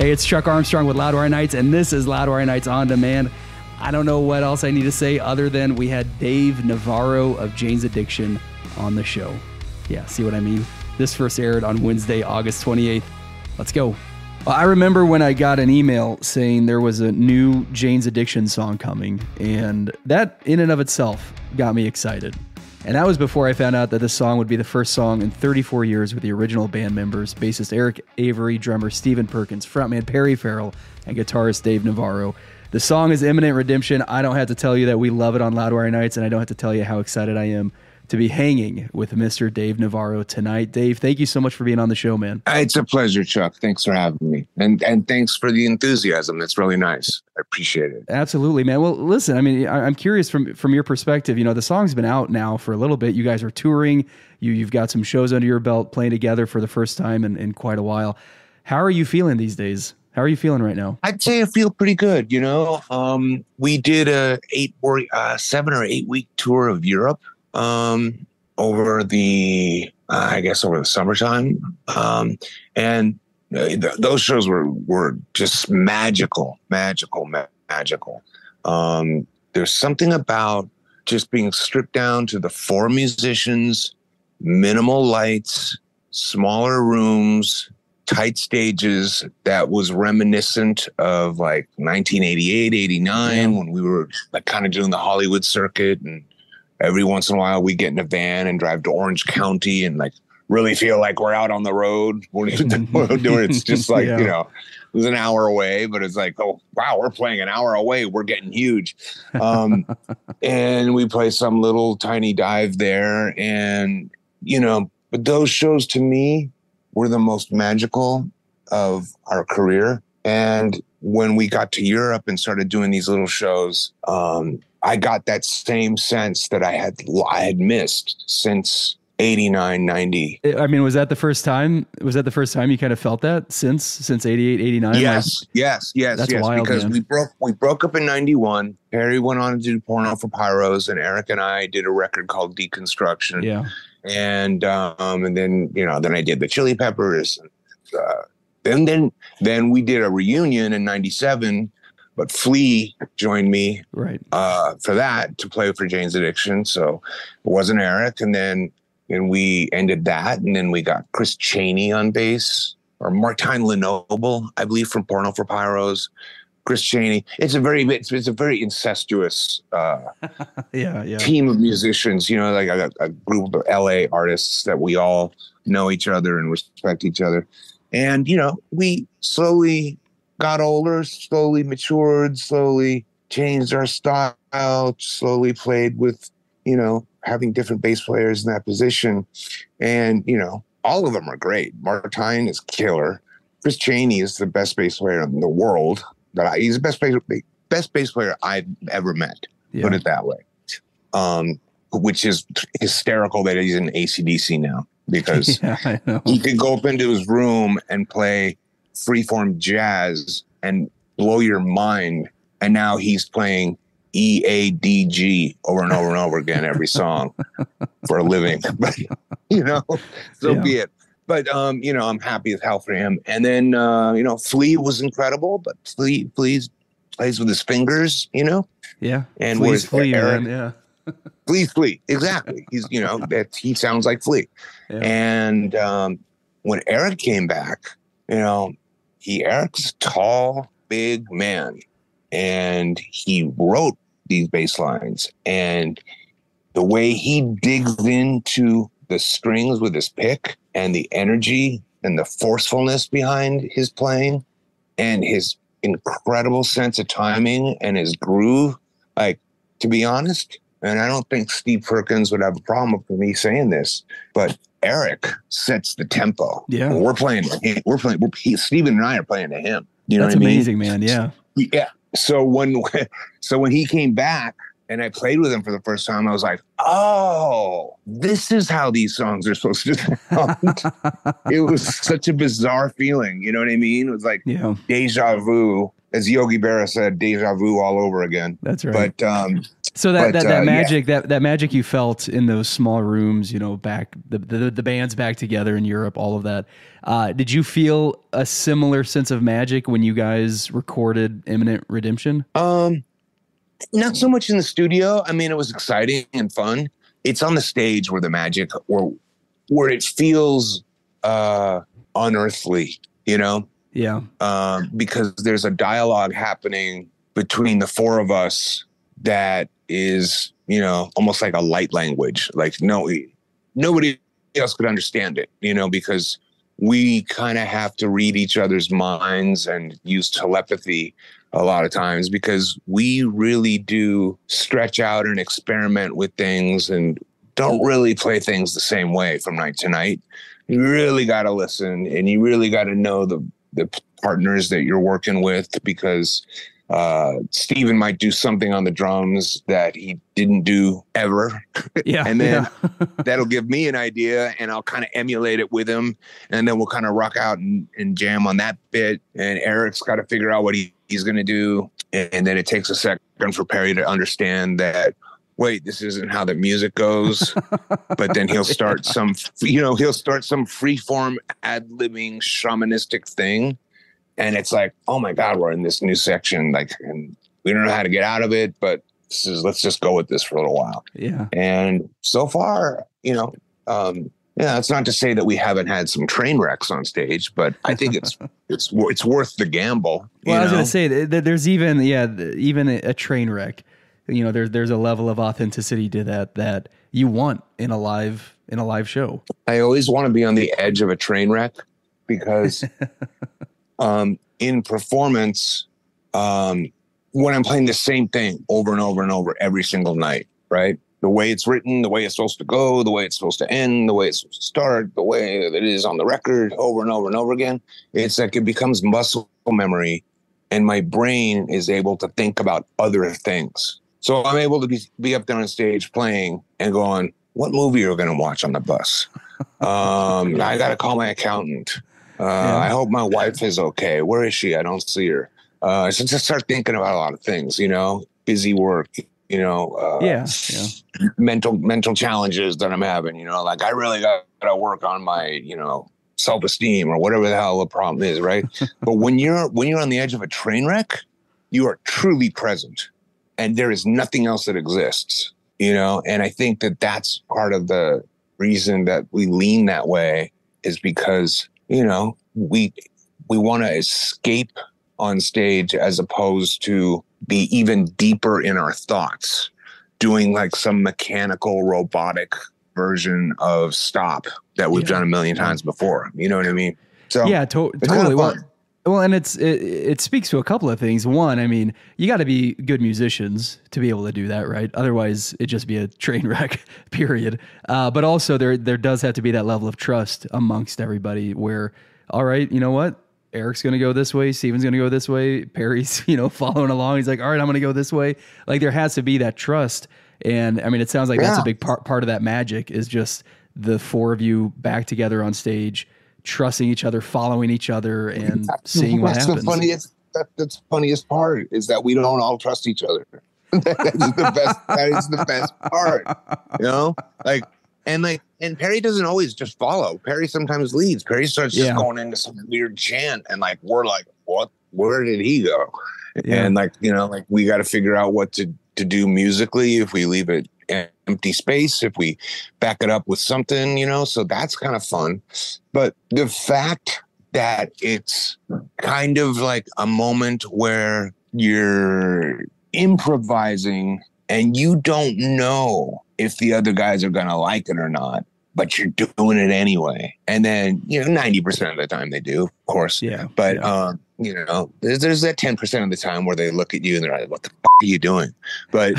Hey, it's Chuck Armstrong with Loudwire Nights, and this is Loudwire Nights On Demand. I don't know what else I need to say other than we had Dave Navarro of Jane's Addiction on the show. Yeah, see what I mean? This first aired on Wednesday, August 28th. Let's go. I remember when I got an email saying there was a new Jane's Addiction song coming, and that in and of itself got me excited. And that was before I found out that this song would be the first song in 34 years with the original band members, bassist Eric Avery, drummer Stephen Perkins, frontman Perry Farrell, and guitarist Dave Navarro. The song is Imminent Redemption. I don't have to tell you that we love it on Loudwire Nights, and I don't have to tell you how excited I am to be hanging with Mr. Dave Navarro tonight. Dave, thank you so much for being on the show, man. It's a pleasure, Chuck. Thanks for having me. And thanks for the enthusiasm. That's really nice. I appreciate it. Absolutely, man. Well, listen, I mean, I'm curious from your perspective, you know, the song's been out now for a little bit. You guys are touring. You've got some shows under your belt, playing together for the first time in quite a while. How are you feeling these days? How are you feeling right now? I'd say I feel pretty good. You know, we did a 7 or 8 week tour of Europe. Over the summertime. And those shows were just magical. There's something about just being stripped down to the 4 musicians, minimal lights, smaller rooms, tight stages that was reminiscent of like 1988, 89, when we were like kind of doing the Hollywood circuit, and every once in a while we get in a van and drive to Orange County and like really feel like we're out on the road. It's just like, you know, it was an hour away, but it's like, oh, wow, we're playing an hour away. We're getting huge. And we play some little tiny dive there. And, you know, but those shows to me were the most magical of our career. And when we got to Europe and started doing these little shows, I got that same sense that I had missed since 89, 90. I mean, was that the first time? Was that the first time you kind of felt that since 88, 89? Yes. That's wild, because man. we broke up in 91. Perry went on to do Porno for Pyros, and Eric and I did a record called Deconstruction. Yeah. And then, you know, then I did the Chili Peppers. And, then we did a reunion in 97. But Flea joined me for that to play for Jane's Addiction. So it wasn't Eric. And then we ended that. And then we got Chris Chaney on bass, or Martine Lenoble, I believe, from Porno for Pyros. Chris Chaney. It's a very incestuous team of musicians, you know, like a group of LA artists that we all know each other and respect each other. And, you know, we slowly got older, slowly matured, slowly changed our style, slowly played with, you know, having different bass players in that position. And, you know, all of them are great. Martine is killer. Chris Chaney is the best bass player in the world. He's the best bass player I've ever met, put it that way. Which is hysterical that he's in AC/DC now, because he could go up into his room and play freeform jazz and blow your mind, and now he's playing EADG over and over and over again every song for a living. But you know, be it. But you know, I'm happy as hell for him. And then you know, Flea was incredible, but Flea plays with his fingers, you know. Yeah. And Flea's Flea, Eric, man. Yeah. Flea's Flea, exactly. He's, you know, that he sounds like Flea. Yeah. And when Eric came back, you know, Eric's a tall, big man, and he wrote these bass lines, and the way he digs into the strings with his pick, and the energy and the forcefulness behind his playing, and his incredible sense of timing and his groove, like, to be honest, and I don't think Steve Perkins would have a problem with me saying this, but Eric sets the tempo. Yeah. We're playing to him. Steven and I are playing to him. You know That's what I mean? amazing, man. Yeah. Yeah. So when he came back and I played with him for the first time, I was like, oh, this is how these songs are supposed to sound. It was such a bizarre feeling. You know what I mean? It was like deja vu. As Yogi Berra said, deja vu all over again. That's right. But So that magic, that magic you felt in those small rooms, back the bands back together in Europe, all of that. Did you feel a similar sense of magic when you guys recorded Imminent Redemption? Not so much in the studio. I mean, it was exciting and fun. It's on the stage where the magic, where it feels unearthly, Yeah. Because there's a dialogue happening between the four of us that is, almost like a light language. Like nobody else could understand it, because we kind of have to read each other's minds and use telepathy a lot of times, because we really do stretch out and experiment with things and don't really play things the same way from night to night. You really got to listen, and you really got to know the partners that you're working with, because Steven might do something on the drums that he didn't do ever. Yeah. And then that'll give me an idea, and I'll kind of emulate it with him. And then we'll kind of rock out and jam on that bit. And Eric's got to figure out what he's going to do. And then it takes a second for Perry to understand that, wait, this isn't how the music goes. But then he'll start some freeform ad-libbing shamanistic thing. And it's like, oh my God, we're in this new section, and we don't know how to get out of it, but let's just go with this for a little while. Yeah. And so far, it's not to say that we haven't had some train wrecks on stage, but I think it's worth the gamble. Well, I was going to say that there's even a train wreck. There's a level of authenticity to that you want in a live show. I always want to be on the edge of a train wreck, because in performance, when I'm playing the same thing over and over and over every single night, right? The way it's written, the way it's supposed to go, the way it's supposed to end, the way it's supposed to start, the way that it is on the record over and over and over again. It's like it becomes muscle memory, and my brain is able to think about other things. So I'm able to be up there on stage playing and going, what movie are we going to watch on the bus? I got to call my accountant. I hope my wife is okay. Where is she? I don't see her. So just start thinking about a lot of things, busy work, mental challenges that I'm having, like I really got to work on my, self-esteem or whatever the hell the problem is. Right. But when you're on the edge of a train wreck, you are truly present, and there is nothing else that exists, and I think that that's part of the reason that we lean that way, is because we want to escape on stage as opposed to be even deeper in our thoughts, doing like some mechanical robotic version of Stop that we've done a million times before. You know what I mean? So yeah, totally. Well, and it speaks to a couple of things. One, I mean, you got to be good musicians to be able to do that, right? Otherwise, it'd just be a train wreck, period. But also, there does have to be that level of trust amongst everybody where, all right, you know what? Eric's going to go this way. Steven's going to go this way. Perry's, following along. He's like, all right, I'm going to go this way. Like, there has to be that trust. And I mean, it sounds like that's a big part of that magic, is just the four of you back together on stage, trusting each other, following each other, and seeing what happens. That's the funniest part, is that we don't all trust each other. That is the best part, and Perry doesn't always just follow. Perry sometimes leads. Perry starts just going into some weird chant, and we're like, what? Where did he go? Yeah. And we got to figure out what to do musically, if we leave it empty space, if we back it up with something, so that's kind of fun. But the fact that it's kind of like a moment where you're improvising and you don't know if the other guys are going to like it or not, but you're doing it anyway. And then, 90% of the time they do, of course. Yeah. But, there's that 10% of the time where they look at you and they're like, what the f*** are you doing? But,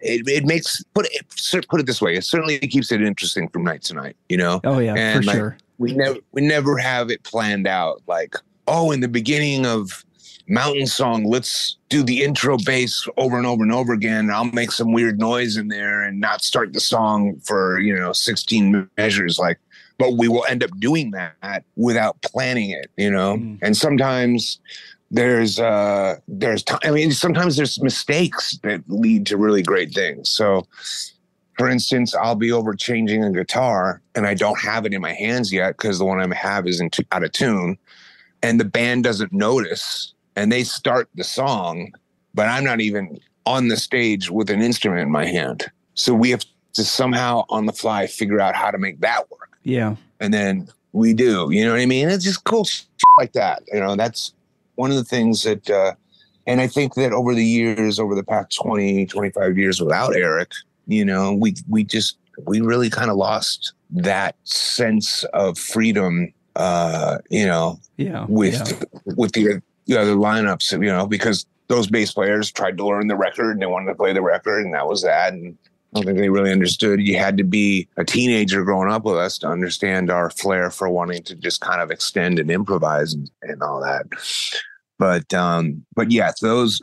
it makes, put it this way, it certainly keeps it interesting from night to night, Oh yeah, and for sure. We never have it planned out. Like, oh, in the beginning of Mountain Song, let's do the intro bass over and over and over again. I'll make some weird noise in there and not start the song for 16 measures. Like, but we will end up doing that without planning it, you know? And sometimes sometimes there's mistakes that lead to really great things. So for instance, I'll be over changing a guitar and I don't have it in my hands yet because the one I have is out of tune, and the band doesn't notice and they start the song, but I'm not even on the stage with an instrument in my hand. So we have to somehow on the fly figure out how to make that work. Yeah. And then we do, you know what I mean? It's just cool shit like that. You know, that's one of the things that, and I think that over the years, over the past 20, 25 years without Eric, you know, we really kind of lost that sense of freedom, you know, with the other lineups, you know, because those bass players tried to learn the record and they wanted to play the record, and that was that. And I don't think they really understood. You had to be a teenager growing up with us to understand our flair for wanting to just kind of extend and improvise and all that. But yeah, those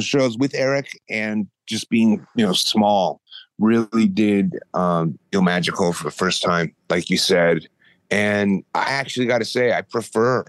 shows with Eric and just being, you know, small really did feel magical for the first time, like you said. And I actually got to say, I prefer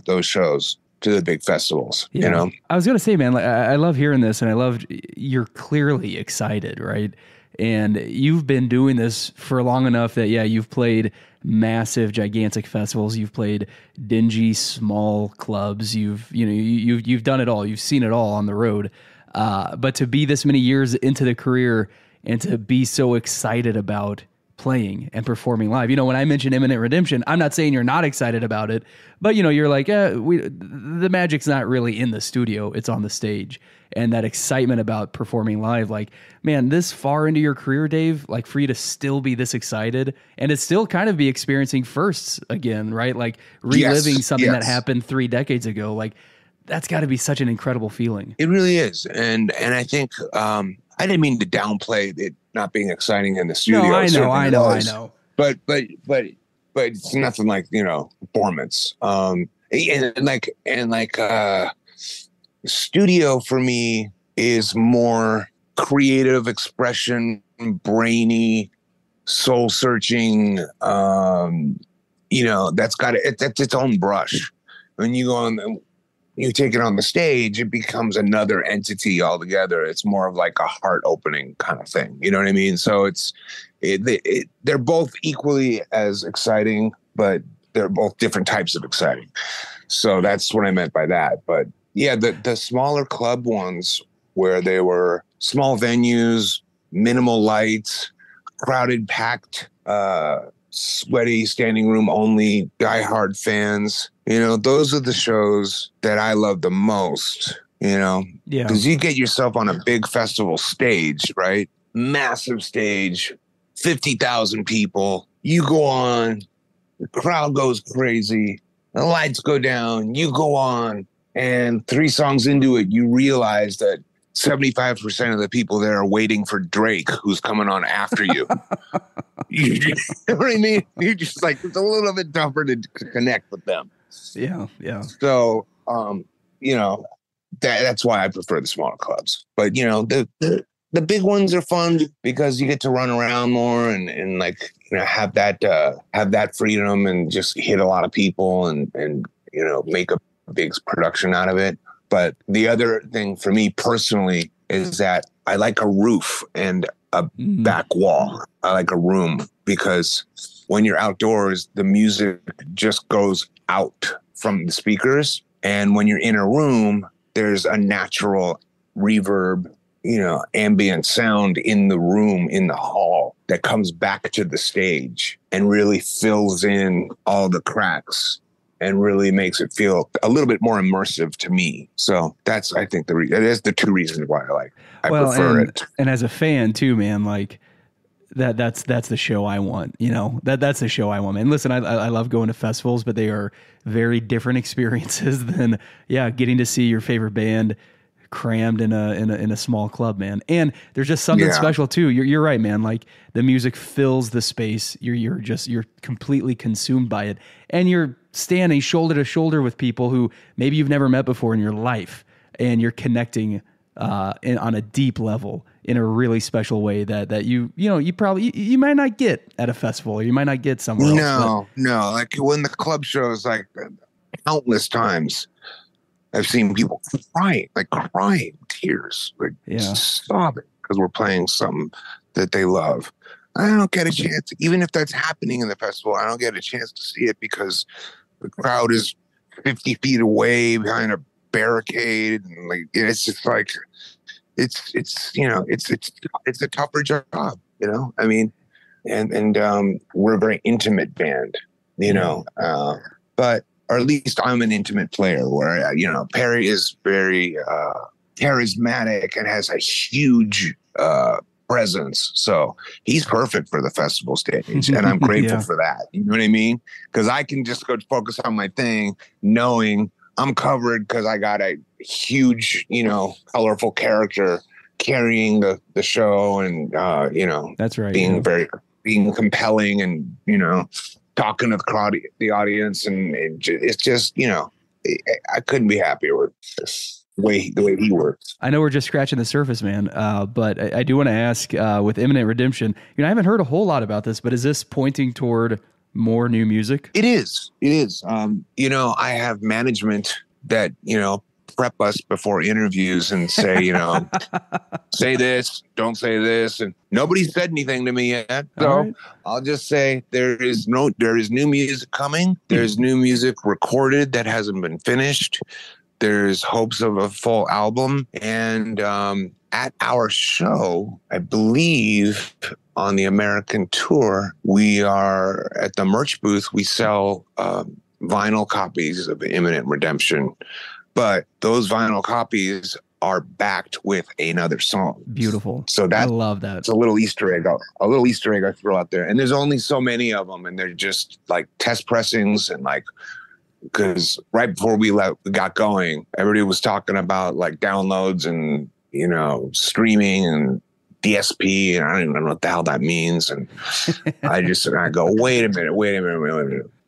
those shows to the big festivals. You know, I was gonna say, man, like, I love hearing this, and I love you're clearly excited, right? And you've been doing this for long enough that you've played massive, gigantic festivals. You've played dingy, small clubs. You've done it all. You've seen it all on the road. But to be this many years into the career and to be so excited about playing and performing live. You know, when I mention Imminent Redemption, I'm not saying you're not excited about it, but you know, you're like, the magic's not really in the studio, it's on the stage. And that excitement about performing live, like, man, this far into your career, Dave, like for you to still be this excited and to still kind of be experiencing firsts again, right? Like reliving something that happened 3 decades ago, like that's got to be such an incredible feeling. It really is. And I think, I didn't mean to downplay it not being exciting in the studio. No, I know. But it's nothing like, you know, performance. Studio for me is more creative expression, brainy, soul searching. You know, that's its own brush. When you go on, you take it on the stage, it becomes another entity altogether. It's more of like a heart opening kind of thing. You know what I mean? So they're both equally as exciting, but they're both different types of exciting. So that's what I meant by that. But yeah, the smaller club ones where they were small venues, minimal lights, crowded, packed, sweaty, standing room only, diehard fans. You know, those are the shows that I love the most, you know? Yeah. Because you get yourself on a big festival stage, right? Massive stage, 50,000 people. You go on, the crowd goes crazy, the lights go down, you go on, and 3 songs into it, you realize that 75% of the people there are waiting for Drake, who's coming on after you. You know what I mean? You're just like, it's a little bit tougher to connect with them. Yeah. So, you know, that's why I prefer the smaller clubs. But, you know, the big ones are fun because you get to run around more and like, you know, have that freedom and just hit a lot of people and you know, make a big production out of it. But the other thing for me personally is that I like a roof and a back wall. I like a room because when you're outdoors, the music just goes out from the speakers. And when you're in a room, there's a natural reverb, you know, ambient sound in the room, in the hall that comes back to the stage and really fills in all the cracks and really makes it feel a little bit more immersive to me. So that's, I think, that is the 2 reasons why I prefer it. And as a fan too, man, like that's the show I want, you know, that's the show I want, man. Listen, I love going to festivals, but they are very different experiences than, getting to see your favorite band crammed in a small club, man. And there's just something special too. You're right, man. Like the music fills the space. You're completely consumed by it. And you're standing shoulder to shoulder with people who maybe you've never met before in your life. And you're connecting on a deep level in a really special way that you might not get at a festival, or you might not get somewhere else. No. Like when the club shows, like countless times, I've seen people crying, tears, like sobbing because we're playing something that they love. I don't get a chance, even if that's happening in the festival, I don't get a chance to see it because the crowd is 50 feet away behind a barricade. And like, it's just like, it's a tougher job, I mean, and we're a very intimate band, but, or at least I'm an intimate player where, Perry is very charismatic and has a huge presence. So he's perfect for the festival stage. And I'm grateful for that. You know what I mean? Because I can just go focus on my thing, knowing I'm covered because I got a huge, colorful character carrying the show and, that's right. being compelling and, talking to the audience. And it's just, I couldn't be happier with this. The way he works. I know we're just scratching the surface, man. But I do want to ask, with Imminent Redemption, I haven't heard a whole lot about this, but is this pointing toward more new music? It is. I have management that, prep us before interviews and say, say this, don't say this. And nobody said anything to me yet. So right. I'll just say there is new music coming. There's new music recorded that hasn't been finished. There's hopes of a full album. And at our show, I believe on the American tour, we are at the merch booth. We sell vinyl copies of Imminent Redemption. But those vinyl copies are backed with another song. Beautiful. So I love that. It's a little Easter egg I throw out there. And there's only so many of them. And they're just like test pressings and like, because right before we got going, everybody was talking about like downloads and, streaming and DSP. And I don't even know what the hell that means. And I go, wait a minute.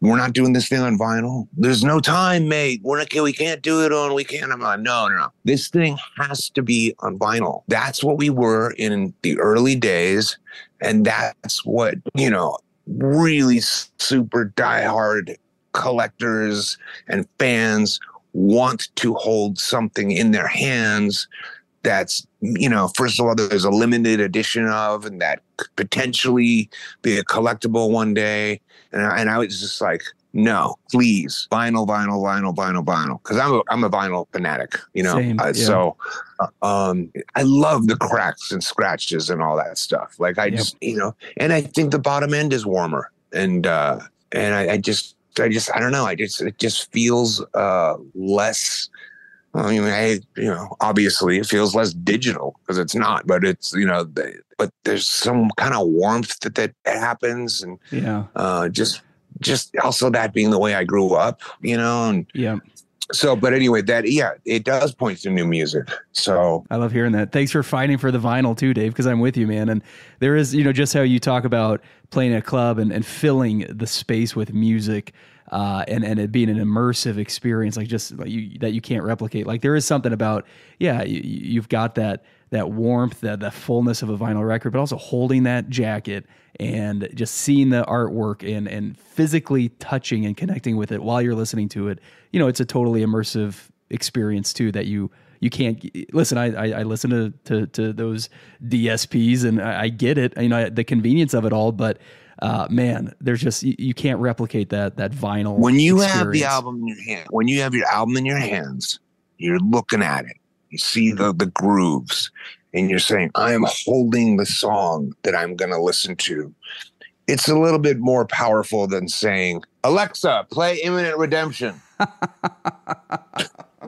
We're not doing this thing on vinyl. There's no time, mate. We can't do it on weekend. I'm like, no. This thing has to be on vinyl. That's what we were in the early days. And that's what, really super diehard collectors and fans want to hold something in their hands that's, first of all, there's a limited edition of, and that could potentially be a collectible one day. And I was just like, no, please, vinyl. Because I'm a vinyl fanatic, Same, yeah. So I love the cracks and scratches and all that stuff. Like just, and I think the bottom end is warmer. And I don't know. It just feels less. Obviously it feels less digital because it's not, but it's, but there's some kind of warmth that happens. And just also that being the way I grew up, and so, but anyway, it does point to new music. So I love hearing that. Thanks for fighting for the vinyl too, Dave, because I'm with you, man. And there is, just how you talk about playing a club and filling the space with music, and it being an immersive experience, like just that you can't replicate. Like there is something about, you've got that warmth, that fullness of a vinyl record, but also holding that jacket and just seeing the artwork and physically touching and connecting with it while you're listening to it. It's a totally immersive experience too that you can't listen. I listen to those DSPs and I get it, the convenience of it all, but man, there's just, you can't replicate that vinyl. When you experience. have the album in your hand, when you have your album in your hands, you're looking at it, you see the grooves, and you're saying, I am holding the song that I'm going to listen to. It's a little bit more powerful than saying, Alexa, play Imminent Redemption.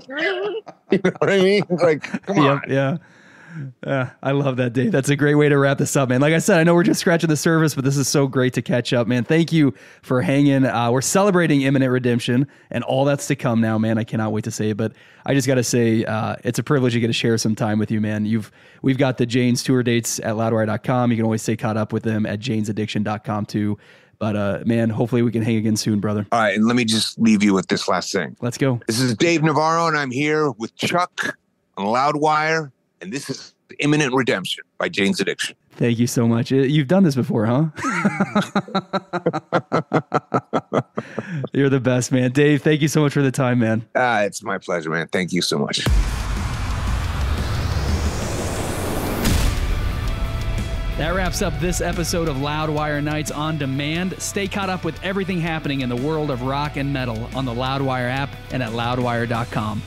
You know what I mean? Like, come on. Yeah. I love that, Dave. That's a great way to wrap this up, man. Like I said, I know we're just scratching the surface, but this is so great to catch up, man. Thank you for hanging. We're celebrating Imminent Redemption and all that's to come now, man. I cannot wait to say it, but I just got to say, it's a privilege to get to share some time with you, man. We've got the Jane's tour dates at loudwire.com. You can always stay caught up with them at janesaddiction.com too. But man, hopefully we can hang again soon, brother. All right, and let me just leave you with this last thing. Let's go. This is Dave Navarro, and I'm here with Chuck on Loudwire. And this is Imminent Redemption by Jane's Addiction. Thank you so much. You've done this before, huh? You're the best, man. Dave, thank you so much for the time, man. It's my pleasure, man. Thank you so much. That wraps up this episode of Loudwire Nights on Demand. Stay caught up with everything happening in the world of rock and metal on the Loudwire app and at loudwire.com.